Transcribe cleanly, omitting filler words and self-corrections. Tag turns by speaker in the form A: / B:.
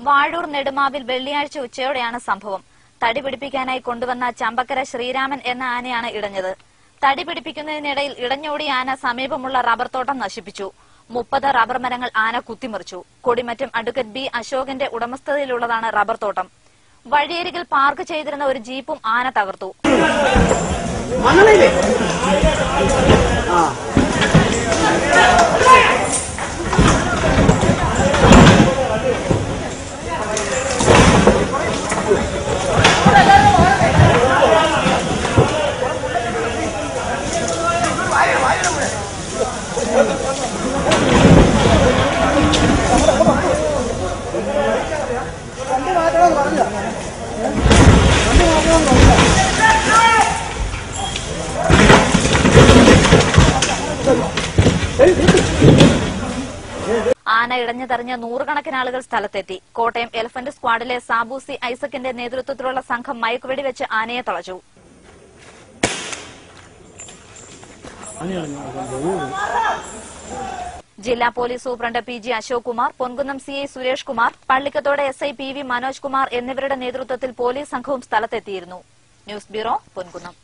A: വാഴൂർ നെടുമാവിൽ വെള്ളിയാഴ്ച ഉച്ചയോടെയാണ് സംഭവം. തടി പിടിപ്പിക്കാനായി കൊണ്ടുവന്ന ചമ്പക്കര ശ്രീരാമൻ എന്ന ആനയാണ് ഇടഞ്ഞത്. തടി പിടിപ്പിക്കുന്നതിനിടയിൽ ഇടഞ്ഞോടിയ ആന സമീപമുള്ള റബ്ബർ തോട്ടം നശിപ്പിച്ചു. 30 റബ്ബർ മരങ്ങൾ ആന കുത്തിമറിച്ചു. കൊടിമറ്റം അഡ്വക്കേറ്റ് ബി അശോകന്റെ ഉടമസ്ഥതയിലുള്ളതാണ് റബ്ബർ തോട്ടം. വഴിയരികിൽ പാർക്ക് ചെയ്തിരുന്ന ഒരു ജീപ്പും ആന തകർത്തു. ആന ഇടഞ്ഞുതെറിഞ്ഞ് 100കണക്കിന് ആളുകൾ സ്ഥലത്തെത്തി. കോട്ടയം എലഫന്റ് സ്ക്വാഡിലെ സാബൂസി ഐസക്കിന്റെ നേതൃത്വത്തിലുള്ള സംഘം മയക്കുവെടി വെച്ച് ആനയെ തളച്ചു. ജില്ലാ police superintendent PG Ashok Kumar, Ponkunnam CI Suresh Kumar, Pallikkathodu SI PV Manoj Kumar എന്നിവരുടെ നേതൃത്വത്തിൽ പോലീസ് സംഘവും സ്ഥലത്തെത്തിയിരുന്നു. News bureau, Ponkunnam.